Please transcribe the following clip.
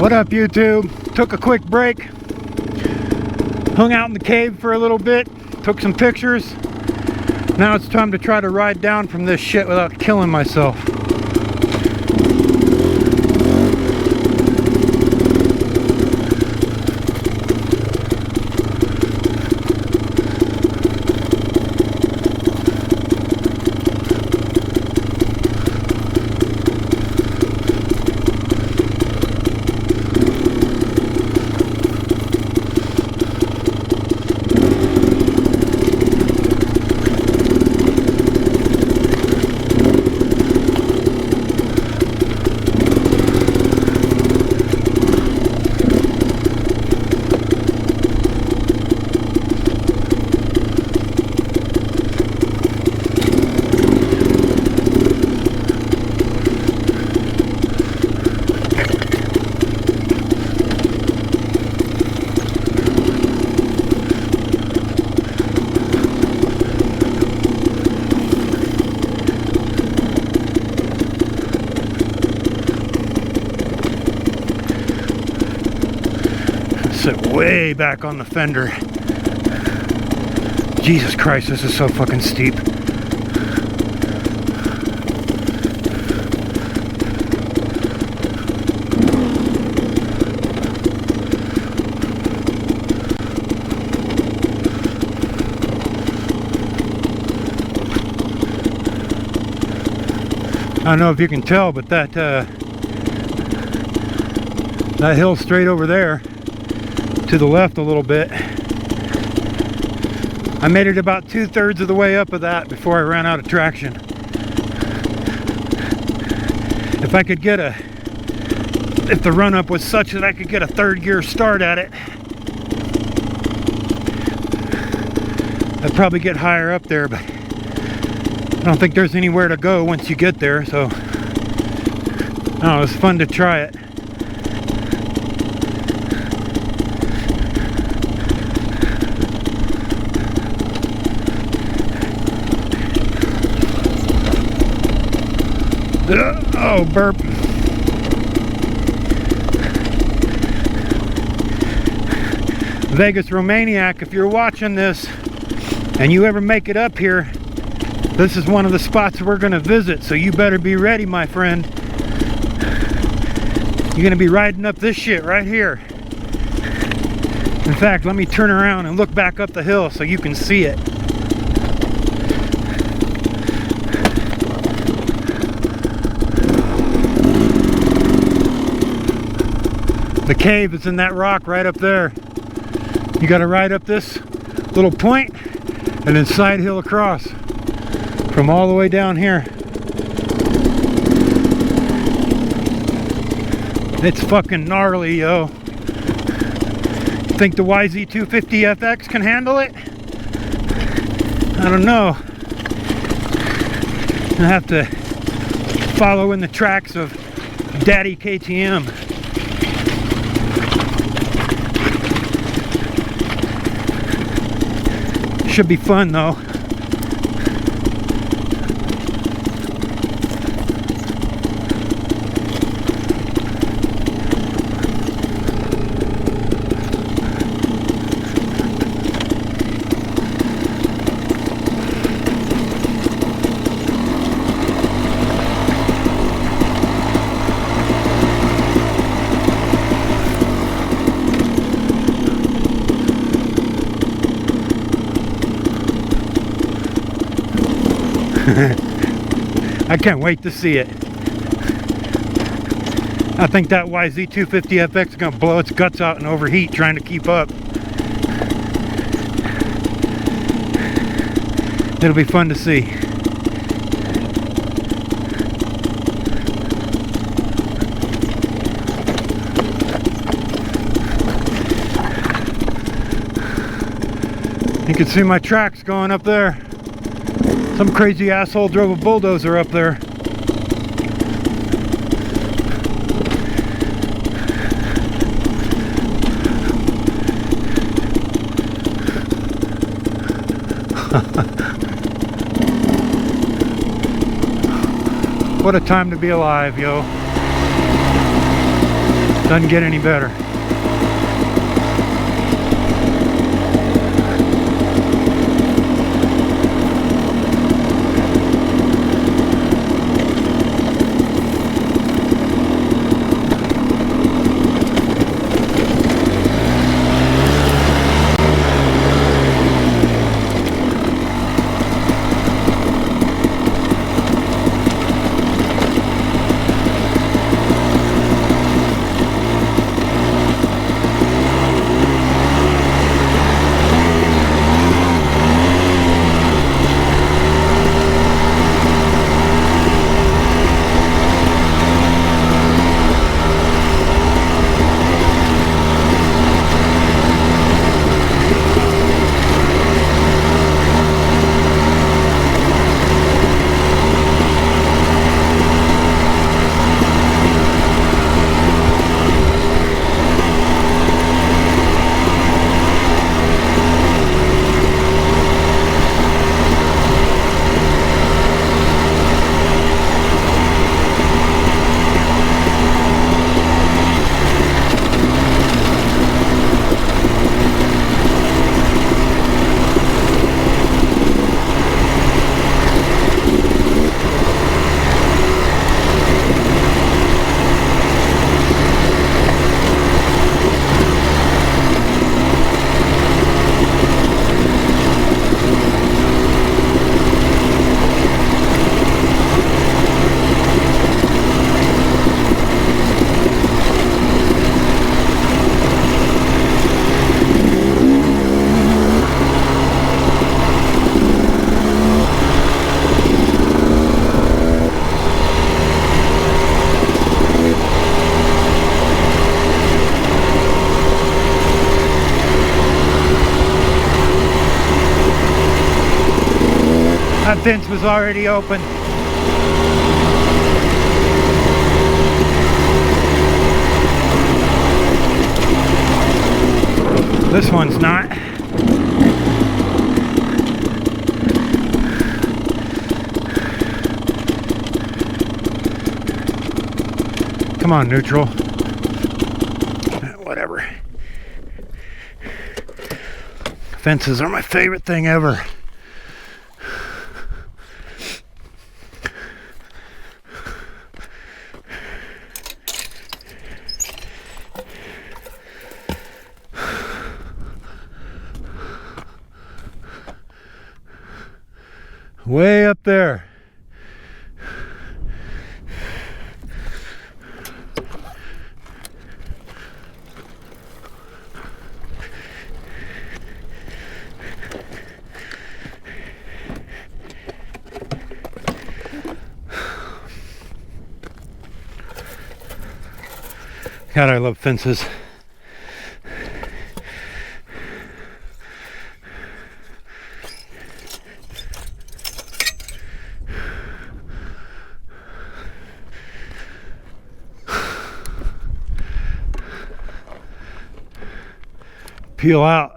What up, YouTube? Took a quick break, hung out in the cave for a little bit, took some pictures. Now it's time to try to ride down from this shit without killing myself. Sit way back on the fender. Jesus Christ, this is so fucking steep. I don't know if you can tell, but that hill straight over there, to the left a little bit, I made it about 2/3 of the way up of that before I ran out of traction. If the run up was such that I could get a third gear start at it, I'd probably get higher up there, but I don't think there's anywhere to go once you get there, so it was fun to try it. Oh, burp. VegasRomaniac, if you're watching this and you ever make it up here, this is one of the spots we're going to visit, so you better be ready, my friend. You're going to be riding up this shit right here. In fact, let me turn around and look back up the hill so you can see it. The cave is in that rock right up there. You got to ride up this little point and then side hill across from all the way down here. It's fucking gnarly, yo. Think the YZ250FX can handle it? I don't know. I have to follow in the tracks of Daddy KTM. Should be fun though. I can't wait to see it. I think that YZ250FX is going to blow its guts out and overheat trying to keep up. It'll be fun to see. You can see my tracks going up there. Some crazy asshole drove a bulldozer up there. What a time to be alive, yo. Doesn't get any better. That fence was already open. This one's not. Come on, neutral. Whatever. Fences are my favorite thing ever. Way up there. God, I love fences. Peel out.